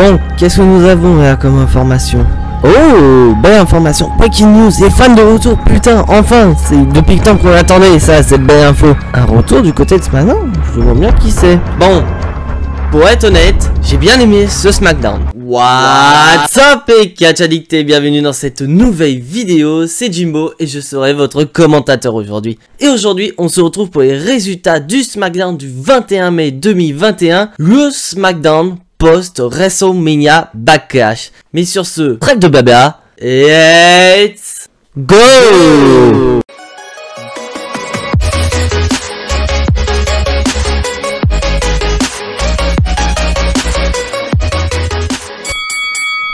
Bon, qu'est-ce que nous avons là comme information? Oh, belle information, breaking news, les fans de retour, putain, enfin, c'est depuis le temps qu'on l'attendait, ça, cette belle info. Un retour du côté de SmackDown, je vois bien qui c'est. Bon, pour être honnête, j'ai bien aimé ce SmackDown. What's up et catch addict et bienvenue dans cette nouvelle vidéo, c'est Jimbo et je serai votre commentateur aujourd'hui. Et aujourd'hui, on se retrouve pour les résultats du SmackDown du 21 mai 2021, le SmackDown post-WrestleMania Backlash. Mais sur ce, trêve de blabla, let's go!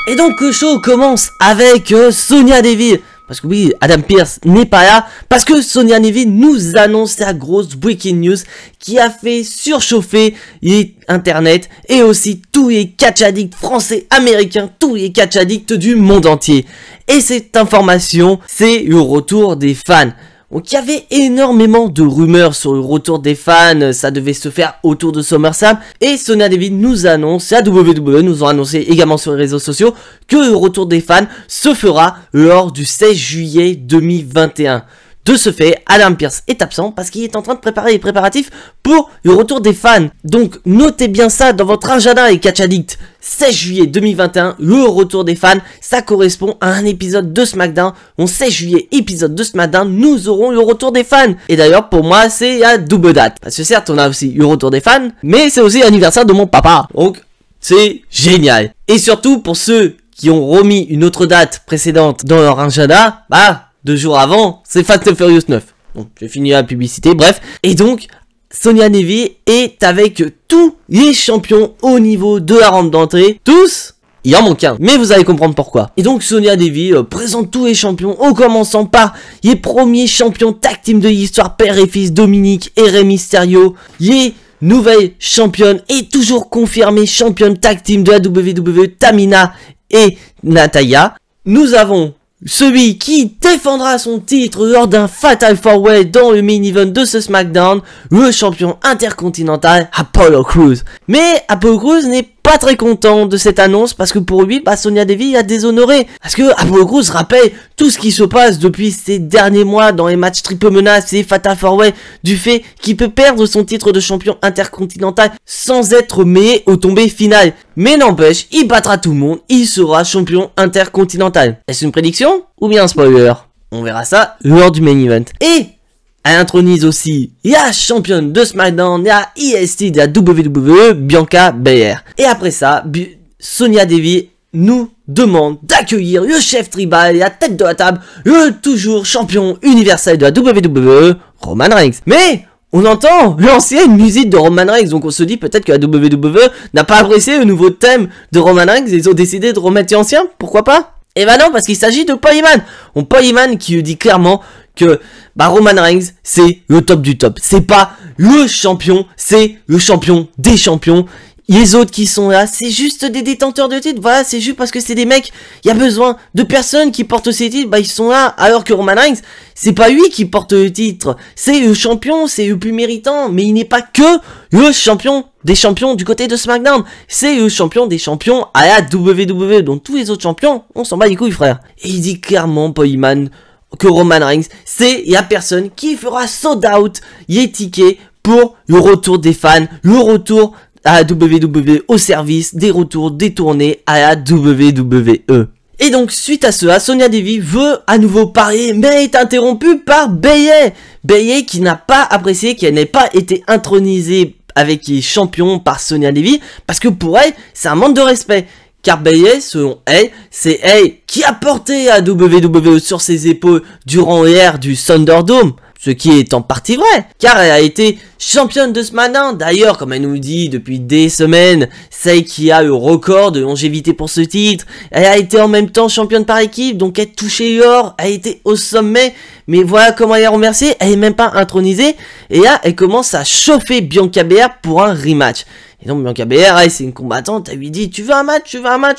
Et donc le show commence avec Sonya Deville. Parce que oui, Adam Pearce n'est pas là. Parce que Sonya Deville nous annonce la grosse breaking news qui a fait surchauffer les internet et aussi tous les catch addicts français, américains, tous les catch addicts du monde entier. Et cette information, c'est le retour des fans. Donc il y avait énormément de rumeurs sur le retour des fans, ça devait se faire autour de SummerSlam. Et Sonya Deville nous annonce, la WWE nous ont annoncé également sur les réseaux sociaux, que le retour des fans se fera lors du 16 juillet 2021. De ce fait, Adam Pearce est absent parce qu'il est en train de préparer les préparatifs pour le retour des fans. Donc notez bien ça dans votre agenda les catch addicts. 16 juillet 2021, le retour des fans, ça correspond à un épisode de SmackDown. Donc 16 juillet, épisode de SmackDown, nous aurons le retour des fans. Et d'ailleurs, pour moi, c'est à double date. Parce que certes, on a aussi le retour des fans, mais c'est aussi l'anniversaire de mon papa. Donc, c'est génial. Et surtout, pour ceux qui ont remis une autre date précédente dans leur agenda, bah... 2 jours avant, c'est Fast and Furious 9. Donc, j'ai fini la publicité, bref. Et donc, Sonya Deville est avec tous les champions au niveau de la rampe d'entrée. Tous, il en manque un, mais vous allez comprendre pourquoi. Et donc, Sonya Deville présente tous les champions, en commençant par les premiers champions tag team de l'histoire, père et fils, Dominique et Rey Mysterio. Les nouvelles championnes et toujours confirmées championnes tag team de la WWE, Tamina et Natalya. Nous avons... celui qui défendra son titre lors d'un Fatal 4-Way dans le main event de ce SmackDown, le champion intercontinental Apollo Crews. Mais Apollo Crews n'est pas très content de cette annonce parce que pour lui, Sonya Deville a déshonoré. Parce que Apollo Crews rappelle tout ce qui se passe depuis ces derniers mois dans les matchs triple menace et Fatal 4-Way, du fait qu'il peut perdre son titre de champion intercontinental sans être mêlé aux tombées finales. Mais n'empêche, il battra tout le monde, il sera champion intercontinental. Est-ce une prédiction ou bien un spoiler? On verra ça lors du main event. Et elle intronise aussi la championne de SmackDown, la EST de la WWE, Bianca Belair. Et après ça, Sonya Deville nous demande d'accueillir le chef tribal et la tête de la table, le toujours champion universel de la WWE, Roman Reigns. Mais on entend l'ancienne musique de Roman Reigns, donc on se dit peut-être que la WWE n'a pas apprécié le nouveau thème de Roman Reigns et ils ont décidé de remettre l'ancien, pourquoi pas? Et bah non, parce qu'il s'agit de Paul Heyman. Paul Heyman qui dit clairement que Roman Reigns c'est le top du top. C'est pas le champion, c'est le champion des champions. Les autres qui sont là, c'est juste des détenteurs de titres. Voilà, c'est juste parce que c'est des mecs. Il y a besoin de personnes qui portent ces titres. Ils sont là. Alors que Roman Reigns, c'est pas lui qui porte le titre. C'est le champion, c'est le plus méritant. Mais il n'est pas que le champion des champions du côté de SmackDown. C'est le champion des champions à la WWE. Donc tous les autres champions, on s'en bat les couilles, frère. Et il dit clairement, Paul Heyman, que Roman Reigns, c'est la personne qui fera sold out les tickets pour le retour des fans, le retour à la WWE au service des retours des tournées à la WWE. Et donc suite à cela, Sonya Deville veut à nouveau parler mais est interrompue par Bayley. Bayley qui n'a pas apprécié qu'elle n'ait pas été intronisée avec les champions par Sonya Deville parce que pour elle, c'est un manque de respect. Car Bayley, selon elle, c'est elle qui a porté la WWE sur ses épaules durant l'ère du Thunderdome. Ce qui est en partie vrai, car elle a été championne de SmackDown. D'ailleurs, comme elle nous dit depuis des semaines, celle qui a le record de longévité pour ce titre. Elle a été en même temps championne par équipe, donc elle touchait l'or, elle était au sommet. Mais voilà comment elle est remerciée, elle est même pas intronisée. Et là, elle commence à chauffer Bianca Belair pour un rematch. Et donc Bianca Belair, c'est une combattante, elle lui dit tu veux un match,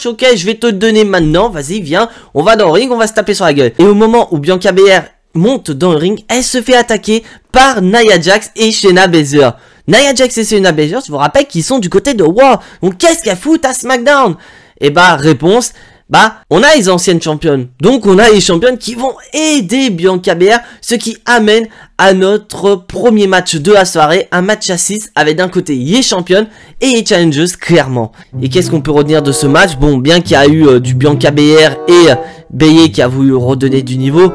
ok, je vais te le donner maintenant, vas-y, viens, on va dans le ring, on va se taper sur la gueule. Et au moment où Bianca Belair monte dans le ring, elle se fait attaquer par Nia Jax et Shayna Baszler. Nia Jax et Shayna Baszler, je vous rappelle qu'ils sont du côté de Raw. Donc qu'est-ce qu'elle fout à SmackDown? Et bah réponse, bah on a les anciennes championnes, donc on a les championnes qui vont aider Bianca Belair, ce qui amène à notre premier match de la soirée, un match à 6 avec d'un côté les championnes et les challengers clairement. Et qu'est-ce qu'on peut retenir de ce match? Bon, bien qu'il y a eu du Bianca Belair et Bayley qui a voulu redonner du niveau,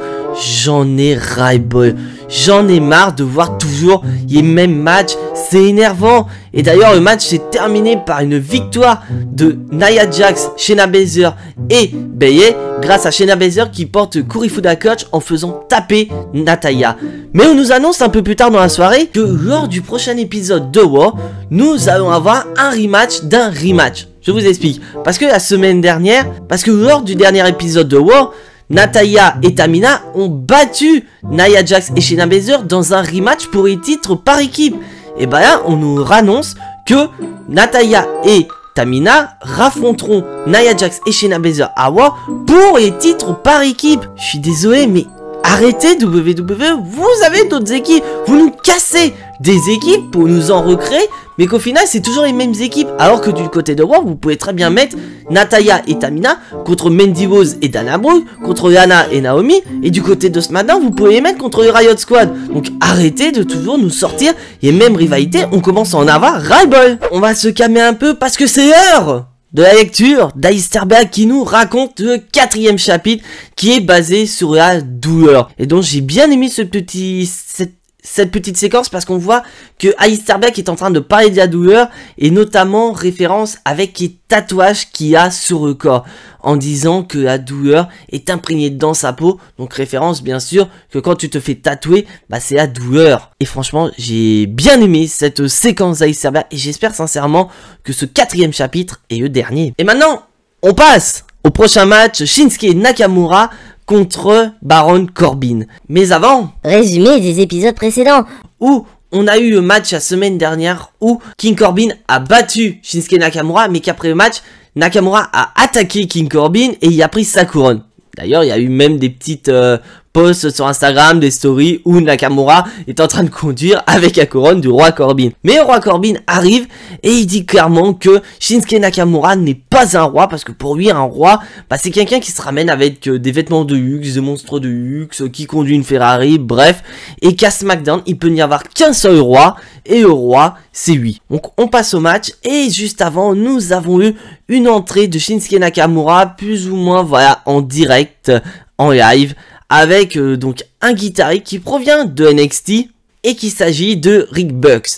j'en ai ras-le-bol. J'en ai marre de voir toujours les mêmes matchs, c'est énervant. Et d'ailleurs le match s'est terminé par une victoire de Nia Jax, Shayna Baszler et Bayley, grâce à Shayna Baszler qui porte Kurifuda Clutch en faisant taper Natalya. Mais on nous annonce un peu plus tard dans la soirée que lors du prochain épisode de War, nous allons avoir un rematch d'un rematch. Je vous explique, parce que la semaine dernière, parce que lors du dernier épisode de War, Natalya et Tamina ont battu Nia Jax et Shayna Baszler dans un rematch pour les titres par équipe. Et bah là, on nous annonce que Natalya et Tamina raffronteront Nia Jax et Shayna Baszler à War pour les titres par équipe. Je suis désolé, mais arrêtez WWE, vous avez d'autres équipes, vous nous cassez des équipes pour nous en recréer, mais qu'au final c'est toujours les mêmes équipes, alors que du côté de War vous pouvez très bien mettre Natalya et Tamina contre Mandy Rose et Dana Brooke, contre Lana et Naomi, et du côté de SmackDown vous pouvez les mettre contre le Riot Squad. Donc arrêtez de toujours nous sortir les mêmes rivalités, on commence à en avoir ras-le-bol. On va se calmer un peu parce que c'est l'heure de la lecture d'Alistair Black qui nous raconte le 4e chapitre qui est basé sur la douleur. Et donc j'ai bien aimé cette petite séquence parce qu'on voit que Alistair Black est en train de parler de la douleur et notamment référence avec les tatouages qu'il a sur le corps en disant que la douleur est imprégnée dans sa peau, donc référence bien sûr que quand tu te fais tatouer, bah c'est la douleur. Et franchement j'ai bien aimé cette séquence d'Alistair Black et j'espère sincèrement que ce 4e chapitre est le dernier. Et maintenant on passe au prochain match, Shinsuke Nakamura contre Baron Corbin. Mais avant, résumé des épisodes précédents. Où on a eu le match la semaine dernière où King Corbin a battu Shinsuke Nakamura, mais qu'après le match, Nakamura a attaqué King Corbin et il a pris sa couronne. D'ailleurs, il y a eu même des petites posts sur Instagram, des stories où Nakamura est en train de conduire avec la couronne du roi Corbin. Mais le roi Corbin arrive et il dit clairement que Shinsuke Nakamura n'est pas un roi parce que pour lui, un roi, bah, c'est quelqu'un qui se ramène avec des vêtements de luxe, des monstres de luxe, qui conduit une Ferrari, bref. Et qu'à SmackDown, il peut n'y avoir qu'un seul roi et le roi, c'est lui. Donc on passe au match et juste avant, nous avons eu une entrée de Shinsuke Nakamura plus ou moins voilà en direct, en live, avec donc un guitariste qui provient de NXT et qu'il s'agit de Rick Bucks.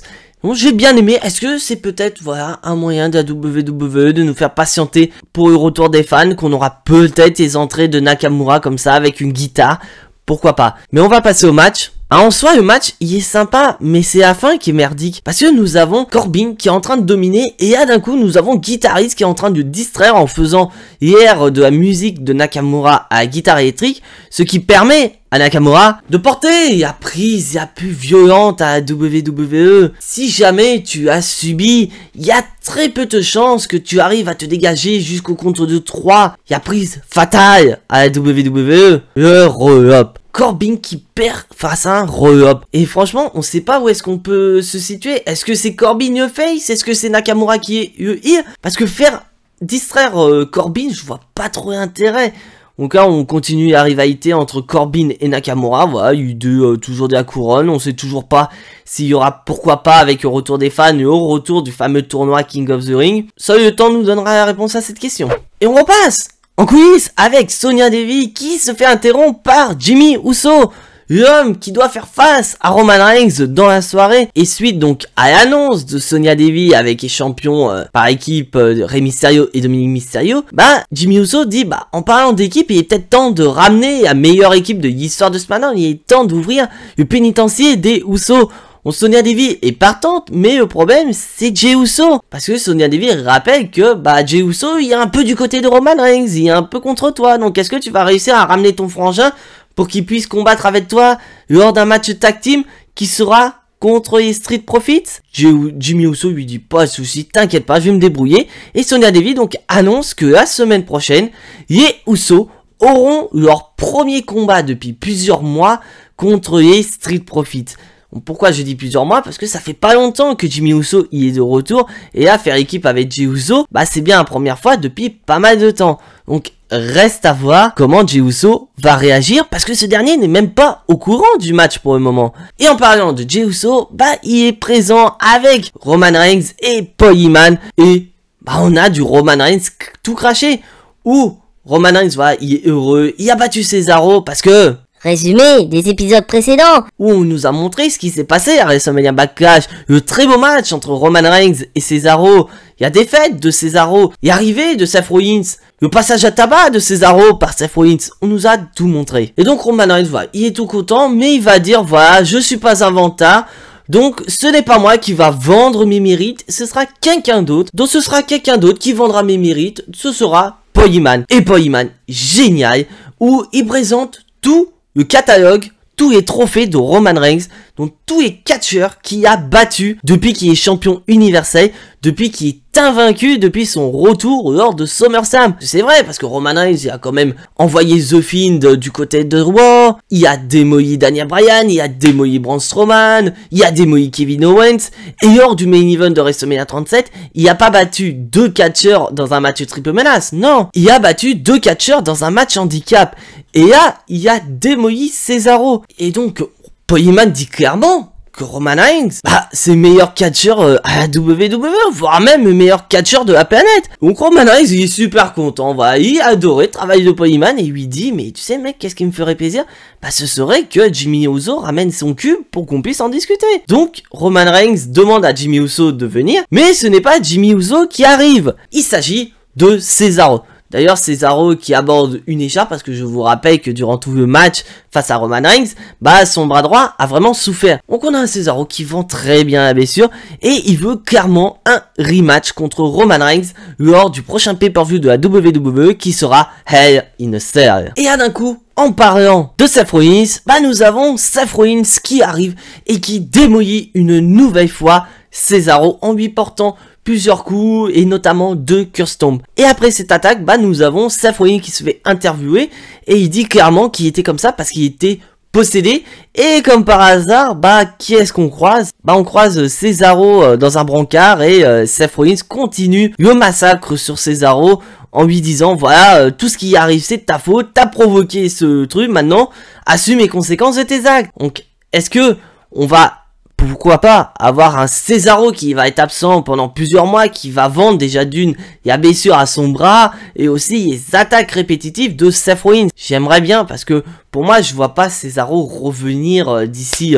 Donc j'ai bien aimé, est-ce que c'est peut-être voilà un moyen de la WWE de nous faire patienter pour le retour des fans, qu'on aura peut-être les entrées de Nakamura comme ça avec une guitare, pourquoi pas. Mais on va passer au match. En soi, le match, il est sympa, mais c'est la fin qui est merdique. Parce que nous avons Corbin qui est en train de dominer, et là d'un coup, nous avons Guitariste qui est en train de distraire en faisant l'air de la musique de Nakamura à la guitare électrique, ce qui permet à Nakamura de porter la prise la plus violente à la WWE. Si jamais tu as subi, il y a très peu de chances que tu arrives à te dégager jusqu'au compte de 3. Il y a prise fatale à la WWE. Le roll-up. Corbin qui perd face à un roll-up. Et franchement, on sait pas où est-ce qu'on peut se situer. Est-ce que c'est Corbin le face? Est-ce que c'est Nakamura qui est le heel? Parce que faire distraire Corbin, je vois pas trop l'intérêt. Donc là, on continue la rivalité entre Corbin et Nakamura. Voilà, il y a eu toujours de la couronne. On sait toujours pas s'il y aura, pourquoi pas, avec le retour des fans et au retour du fameux tournoi King of the Ring. Seul le temps nous donnera la réponse à cette question. Et on repasse en coulisses avec Sonya Deville qui se fait interrompre par Jimmy Uso, l'homme qui doit faire face à Roman Reigns dans la soirée. Et suite donc à l'annonce de Sonya Deville avec les champions par équipe Rey Mysterio et Dominic Mysterio, bah Jimmy Uso dit bah en parlant d'équipe, il est peut-être temps de ramener la meilleure équipe de l'histoire de SmackDown, il est temps d'ouvrir le pénitencier des Usos. Sonya Deville est partante, mais le problème c'est Jey Uso. Parce que Sonya Deville rappelle que bah Jey Uso il est un peu du côté de Roman Reigns, il est un peu contre toi. Donc est-ce que tu vas réussir à ramener ton frangin pour qu'il puisse combattre avec toi lors d'un match tag team qui sera contre les Street Profits? Jimmy Uso lui dit pas de soucis, t'inquiète pas, je vais me débrouiller. Et Sonya Deville donc annonce que la semaine prochaine, les Uso auront leur premier combat depuis plusieurs mois contre les Street Profits. Pourquoi je dis plusieurs mois? Parce que ça fait pas longtemps que Jimmy Uso y est de retour. Et là, faire équipe avec Jey Uso, bah c'est bien la première fois depuis pas mal de temps. Donc reste à voir comment Jey Uso va réagir, parce que ce dernier n'est même pas au courant du match pour le moment. Et en parlant de Jey Uso, bah il est présent avec Roman Reigns et Paul Heyman. Et bah on a du Roman Reigns tout craché. Où Roman Reigns, voilà, il est heureux, il a battu Cesaro parce que... Résumé des épisodes précédents. Où on nous a montré ce qui s'est passé à WrestleMania Backlash. Le très beau match entre Roman Reigns et Cesaro. Il y a défaite de Cesaro. Il y a arrivé de Seth Rollins. Le passage à tabac de Cesaro par Seth Rollins. On nous a tout montré. Et donc Roman Reigns, voilà, il est tout content, mais il va dire, voilà, je suis pas un vantard. Donc ce n'est pas moi qui va vendre mes mérites, ce sera quelqu'un d'autre. Donc ce sera quelqu'un d'autre qui vendra mes mérites. Ce sera Paul Heyman. Et Paul Heyman, génial, où il présente tout le catalogue, tous les trophées de Roman Reigns, donc tous les catcheurs qu'il a battus depuis qu'il est champion universel, depuis qu'il est invaincu depuis son retour lors de SummerSlam. C'est vrai, parce que Roman Reigns, il a quand même envoyé The Fiend du côté de Raw, il a démoli Daniel Bryan, il a démoli Braun Strowman, il a démoli Kevin Owens, et lors du main event de WrestleMania 37, il a pas battu 2 catcheurs dans un match triple menace, non, il a battu 2 catcheurs dans un match handicap, et là, il a démoli Cesaro. Et donc, Paul Heyman dit clairement que Roman Reigns, bah, c'est le meilleur catcheur à la WWE, voire même le meilleur catcheur de la planète. Donc Roman Reigns, il est super content, voilà, il a adoré le travail de Paul Heyman et il lui dit, mais tu sais mec, qu'est-ce qui me ferait plaisir? Bah ce serait que Jimmy Uso ramène son cube pour qu'on puisse en discuter. Donc Roman Reigns demande à Jimmy Uso de venir, mais ce n'est pas Jimmy Uso qui arrive, il s'agit de Cesaro. D'ailleurs, Cesaro qui aborde une écharpe, parce que je vous rappelle que durant tout le match face à Roman Reigns, bah son bras droit a vraiment souffert. Donc on a un Cesaro qui vend très bien la blessure, et il veut clairement un rematch contre Roman Reigns lors du prochain pay-per-view de la WWE qui sera Hell in a Cell. Et là d'un coup, en parlant de Seth Rollins, bah nous avons Seth Rollins qui arrive et qui démolit une nouvelle fois Cesaro en lui portant plusieurs coups et notamment 2 curse tombs. Et après cette attaque, bah nous avons Seth Rollins qui se fait interviewer et il dit clairement qu'il était comme ça parce qu'il était possédé. Et comme par hasard, bah qui est-ce qu'on croise? Bah on croise Cesaro dans un brancard et Seth Rollins continue le massacre sur Cesaro en lui disant voilà, tout ce qui arrive c'est de ta faute, t'as provoqué ce truc, maintenant assume les conséquences de tes actes. Donc est-ce que on va, pourquoi pas, avoir un Cesaro qui va être absent pendant plusieurs mois, qui va vendre déjà d'une, il y a blessure à son bras, et aussi les attaques répétitives de Seth Rollins. J'aimerais bien, parce que pour moi, je vois pas Cesaro revenir d'ici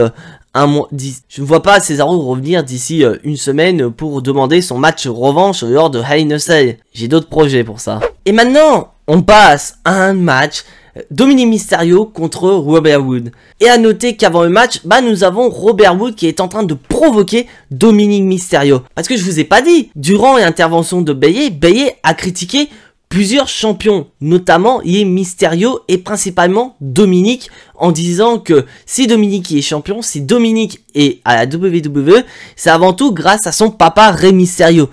un mois. Je ne vois pas Cesaro revenir d'ici une semaine pour demander son match revanche lors de Hell in a Cell. J'ai d'autres projets pour ça. Et maintenant, on passe à un match. Dominic Mysterio contre Robert Wood. Et à noter qu'avant le match, bah nous avons Robert Wood qui est en train de provoquer Dominic Mysterio. Parce que je vous ai pas dit, durant l'intervention de Bayley a critiqué plusieurs champions, notamment les Mysterio et principalement Dominic, en disant que si Dominic est champion, si Dominic est à la WWE, c'est avant tout grâce à son papa Rey Mysterio.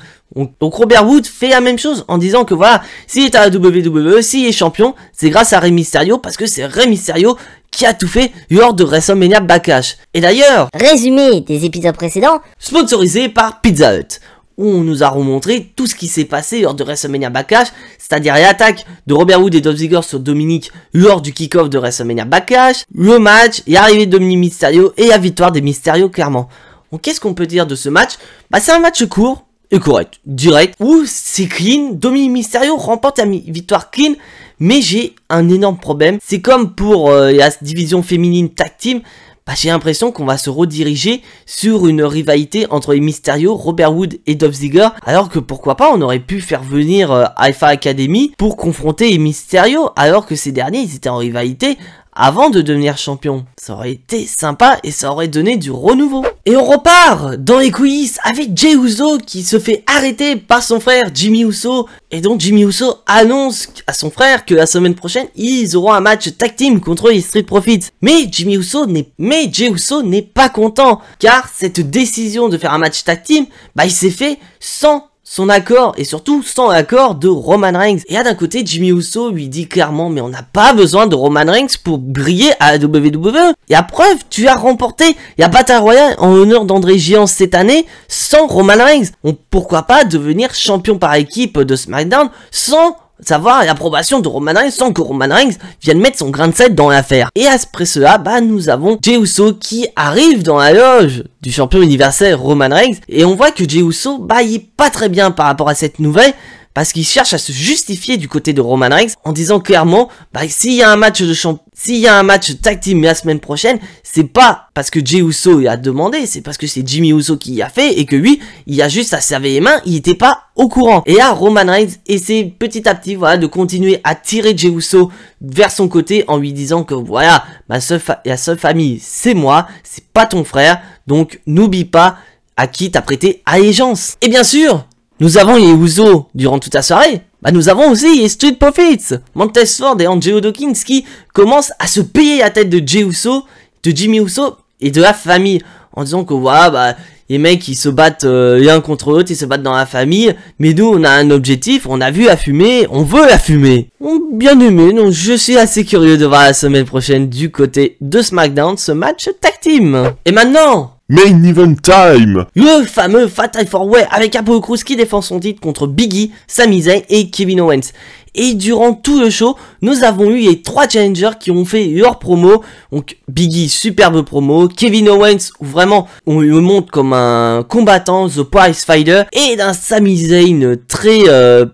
Donc Robert Wood fait la même chose en disant que voilà, s'il est à la WWE, s'il est champion, c'est grâce à Rey Mysterio, parce que c'est Rey Mysterio qui a tout fait lors de WrestleMania Backlash. Et d'ailleurs, résumé des épisodes précédents, sponsorisé par Pizza Hut, où on nous a remontré tout ce qui s'est passé lors de WrestleMania Backlash, c'est-à-dire l'attaque de Robert Wood et Dolph Ziggler sur Dominic lors du kick-off de WrestleMania Backlash, le match, l'arrivée de Dominic Mysterio et la victoire des Mysterio clairement. Donc qu'est-ce qu'on peut dire de ce match? Bah c'est un match court et correct, direct, où c'est clean, Dominic Mysterio remporte la victoire clean, mais j'ai un énorme problème, c'est comme pour la division féminine tag team, bah j'ai l'impression qu'on va se rediriger sur une rivalité entre les Mysterio, Robert Wood et Dolph Ziggler, alors que pourquoi pas on aurait pu faire venir Alpha Academy pour confronter les Mysterio, alors que ces derniers ils étaient en rivalité avant de devenir champion. Ça aurait été sympa et ça aurait donné du renouveau. Et on repart dans les coulisses avec Jey Uso qui se fait arrêter par son frère Jimmy Uso. Et donc Jimmy Uso annonce à son frère que la semaine prochaine, ils auront un match tag team contre les Street Profits. Mais Jey Uso n'est pas content, car cette décision de faire un match tag team, bah il s'est fait sans son accord et surtout sans accord de Roman Reigns. Et là d'un côté Jimmy Uso lui dit clairement mais on n'a pas besoin de Roman Reigns pour briller à la WWE. Et à preuve tu as remporté la Battle Royale en l'honneur d'André Giant cette année sans Roman Reigns. Donc pourquoi pas devenir champion par équipe de SmackDown sans savoir l'approbation de Roman Reigns, sans que Roman Reigns vienne mettre son grain de sel dans l'affaire. Et après cela, nous avons Jey Uso qui arrive dans la loge du champion universel Roman Reigns. Et on voit que Jey Uso, il est pas très bien par rapport à cette nouvelle. Parce qu'il cherche à se justifier du côté de Roman Reigns en disant clairement, s'il y a un match de s'il y a un match tag team la semaine prochaine, c'est pas parce que Jey Uso a demandé, c'est parce que c'est Jimmy Uso qui y a fait et que lui, il a juste à serrer les mains, il était pas au courant. Et là, Roman Reigns essaie petit à petit, de continuer à tirer Jey Uso vers son côté en lui disant que voilà, la seule famille, c'est moi, c'est pas ton frère, donc n'oublie pas à qui t'as prêté allégeance. Et bien sûr, nous avons les Usos durant toute la soirée. Nous avons aussi les Street Profits, Montez Ford et Angelo Dawkins qui commencent à se payer la tête de Jey Uso, de Jimmy Uso et de la famille en disant que voilà, les mecs ils se battent l'un contre l'autre, ils se battent dans la famille, mais nous on a un objectif, on a vu la fumée, on veut la fumée. Bien aimé, donc je suis assez curieux de voir la semaine prochaine du côté de SmackDown ce match tag team. Et maintenant, Main Event Time! Le fameux Fatal 4-Way avec Apollo Crews qui défend son titre contre Big E, Sami Zayn et Kevin Owens. Et durant tout le show, nous avons eu les 3 challengers qui ont fait leur promo. Donc Big E, superbe promo. Kevin Owens, où vraiment on le montre comme un combattant, The Prize Fighter. Et d'un Sami Zayn très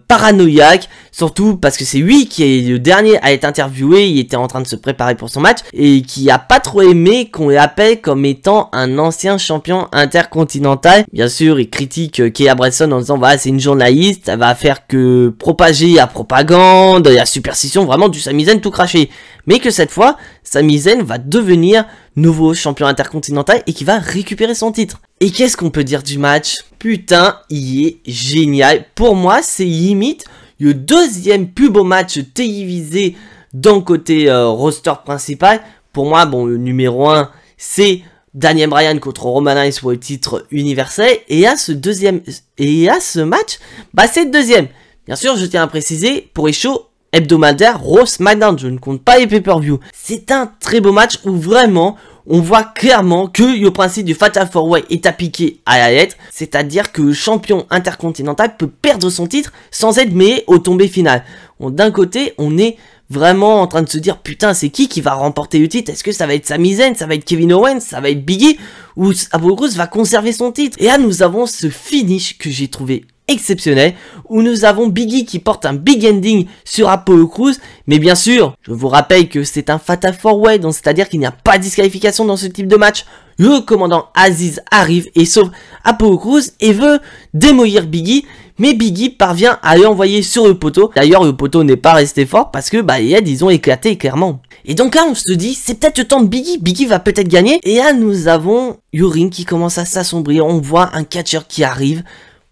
paranoïaque. Surtout parce que c'est lui qui est le dernier à être interviewé, il était en train de se préparer pour son match, et qui a pas trop aimé qu'on l'appelle comme étant un ancien champion intercontinental. Bien sûr, il critique Kea Bresson en disant voilà, c'est une journaliste, elle va faire que propager la propagande, la superstition, vraiment du Sami Zayn tout craché. Mais que cette fois, Sami Zayn va devenir nouveau champion intercontinental et qui va récupérer son titre. Et qu'est-ce qu'on peut dire du match? Putain, il est génial. Pour moi, c'est limite le deuxième plus beau match télévisé d'un côté roster principal. Pour moi, le numéro 1, c'est Daniel Bryan contre Roman Reigns pour le titre universel. Et à ce match, c'est le deuxième. Bien sûr, je tiens à préciser, pour les shows hebdomadaires, Raw, SmackDown, je ne compte pas les pay-per-view. C'est un très beau match où vraiment, on voit clairement que le principe du Fatal 4-Way est appliqué à la lettre, c'est-à-dire que le champion intercontinental peut perdre son titre sans être mêlé au tombé final. D'un côté, on est vraiment en train de se dire putain, c'est qui va remporter le titre? Est-ce que ça va être Sami Zayn, ça va être Kevin Owens, ça va être Big E, ou Apollo Crews va conserver son titre? Et là, nous avons ce finish que j'ai trouvé exceptionnel, où nous avons Big E qui porte un big ending sur Apollo Crews, mais bien sûr, je vous rappelle que c'est un Fatal 4-Way, donc c'est-à-dire qu'il n'y a pas de disqualification dans ce type de match. Le commandant Aziz arrive et sauve Apollo Crews et veut démolir Big E, mais Big E parvient à l'envoyer sur le poteau. D'ailleurs, le poteau n'est pas resté fort parce que les LED, ils ont éclaté clairement. Et donc là, on se dit, c'est peut-être le temps de Big E. Big E va peut-être gagner. Et là, nous avons Ring qui commence à s'assombrir. On voit un catcheur qui arrive.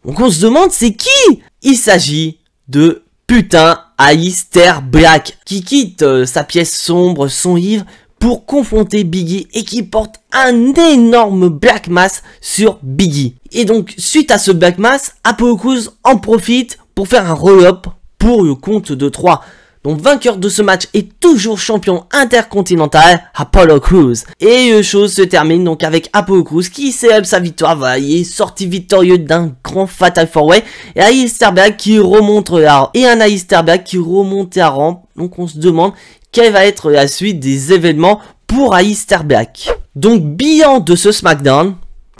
Donc on se demande c'est qui? Il s'agit de putain Aleister Black qui quitte sa pièce sombre, son livre pour confronter Big E et qui porte un énorme Black Mass sur Big E. Et donc suite à ce Black Mass, Apollo Crews en profite pour faire un roll-up pour le compte de 3. Donc vainqueur de ce match est toujours champion intercontinental, Apollo Crews. Et le show se termine donc avec Apollo Crews qui célèbre sa victoire. Voilà, il est sorti victorieux d'un grand Fatal 4-Way. Et Aleister Black qui remonte la rampe. Et un Aleister Black qui remonte la rampe. Donc on se demande quelle va être la suite des événements pour Aleister Black. Donc bilan de ce SmackDown,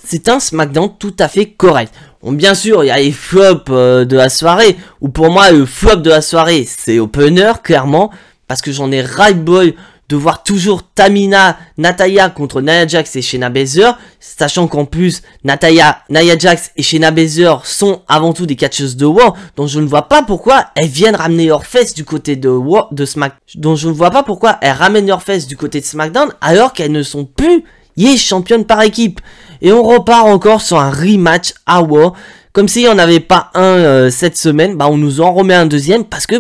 c'est un SmackDown tout à fait correct. Bon, bien sûr, il y a les flops de la soirée, ou pour moi, le flop de la soirée, c'est Opener, clairement, parce que j'en ai ras-le-bol de voir toujours Tamina, Natalya contre Nia Jax et Shayna Baszler, sachant qu'en plus, Nia Jax et Shayna Baszler sont avant tout des catcheuses de Raw, donc je ne vois pas pourquoi elles viennent ramener leurs fesses du côté de Raw, donc je ne vois pas pourquoi elles ramènent leurs fesses du côté de SmackDown, alors qu'elles ne sont plus les championnes par équipe. Et on repart encore sur un rematch à Raw. Comme s'il n'y en avait pas un cette semaine, on nous en remet un deuxième parce que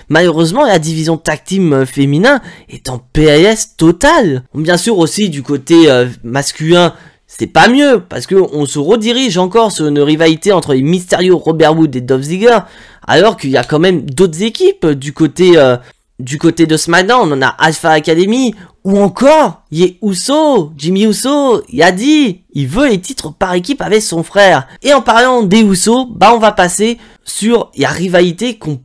malheureusement la division tag team féminin est en PLS total. Bien sûr aussi du côté masculin, c'est pas mieux, parce qu'on se redirige encore sur une rivalité entre les Mysterio, Robert Wood et Dolph Ziggler, alors qu'il y a quand même d'autres équipes du côté de SmackDown. On a Alpha Academy, ou encore Jey Uso, Jimmy Uso, il a dit, il veut les titres par équipe avec son frère. Et en parlant des Uso, on va passer sur la rivalité qu'on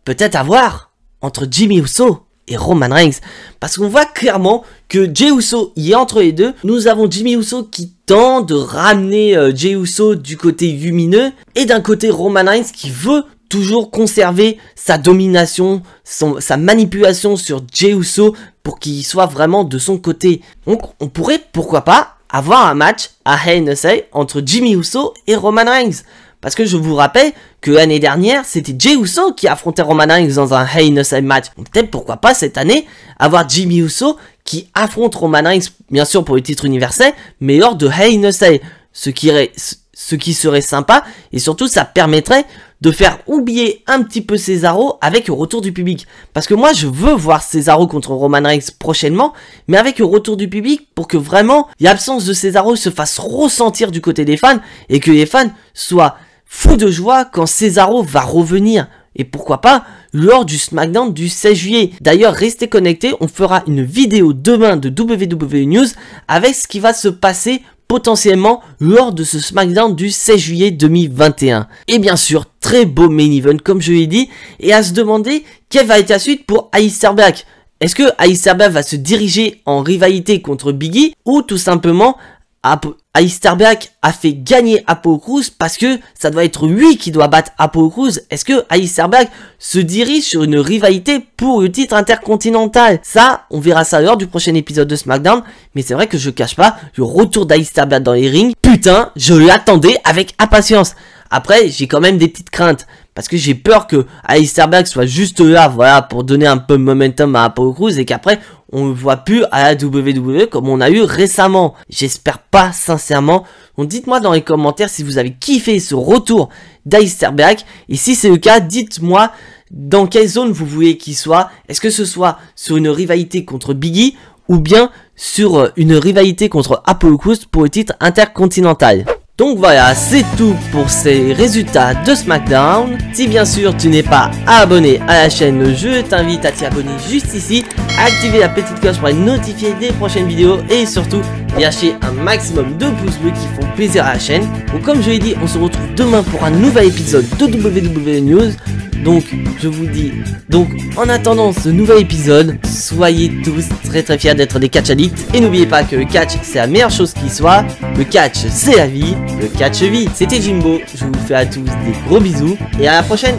peut-être avoir entre Jimmy Uso et Roman Reigns, parce qu'on voit clairement que Jey Uso y est entre les deux. Nous avons Jimmy Uso qui tente de ramener Jey Uso du côté lumineux, et d'un côté Roman Reigns qui veut toujours conserver sa domination, sa manipulation sur Jey Uso pour qu'il soit vraiment de son côté. Donc on pourrait pourquoi pas avoir un match à Hell in a Cell entre Jimmy Uso et Roman Reigns. Parce que je vous rappelle que l'année dernière, c'était Jey Uso qui affrontait Roman Reigns dans un Hell in a Cell match. Donc peut-être pourquoi pas cette année, avoir Jimmy Uso qui affronte Roman Reigns, bien sûr pour le titre universel, mais lors de Hell in a Cell. Ce qui serait sympa, et surtout ça permettrait de faire oublier un petit peu Cesaro avec le retour du public. Parce que moi je veux voir Cesaro contre Roman Reigns prochainement, mais avec le retour du public pour que vraiment l'absence de Cesaro se fasse ressentir du côté des fans, et que les fans soient fou de joie quand Cesaro va revenir. Et pourquoi pas lors du SmackDown du 16 juillet. D'ailleurs, restez connectés, on fera une vidéo demain de WWE News avec ce qui va se passer potentiellement lors de ce SmackDown du 16 juillet 2021. Et bien sûr, très beau main event comme je l'ai dit, et à se demander quelle va être la suite pour Aleister Black. Est-ce que Aleister Black va se diriger en rivalité contre Big E, ou tout simplement Aleister Black a fait gagner Apollo Crews parce que ça doit être lui qui doit battre Apollo Crews. Est-ce que Aleister Black se dirige sur une rivalité pour le titre intercontinental? Ça, on verra ça lors du prochain épisode de SmackDown. Mais c'est vrai que je cache pas, le retour d'Aleister Black dans les rings, putain, je l'attendais avec impatience. Après, j'ai quand même des petites craintes, parce que j'ai peur que Aleister Black soit juste là, voilà, pour donner un peu de momentum à Apollo Crews, et qu'après, on ne le voit plus à la WWE comme on a eu récemment. J'espère pas, sincèrement. Donc dites-moi dans les commentaires si vous avez kiffé ce retour d'Aleister Black, et si c'est le cas, dites-moi dans quelle zone vous voulez qu'il soit. Est-ce que ce soit sur une rivalité contre Big E, ou bien sur une rivalité contre Apollo Crews pour le titre intercontinental? Donc voilà, c'est tout pour ces résultats de SmackDown. Si bien sûr tu n'es pas abonné à la chaîne, je t'invite à t'y abonner juste ici, à activer la petite cloche pour être notifié des prochaines vidéos, et surtout lâcher un maximum de pouces bleus qui font plaisir à la chaîne. Donc comme je l'ai dit, on se retrouve demain pour un nouvel épisode de WWE News. Donc je vous dis, donc en attendant ce nouvel épisode, soyez tous très fiers d'être des catch addicts, et n'oubliez pas que le catch c'est la meilleure chose qui soit, le catch c'est la vie, le catch vie. C'était Jimbo, je vous fais à tous des gros bisous et à la prochaine.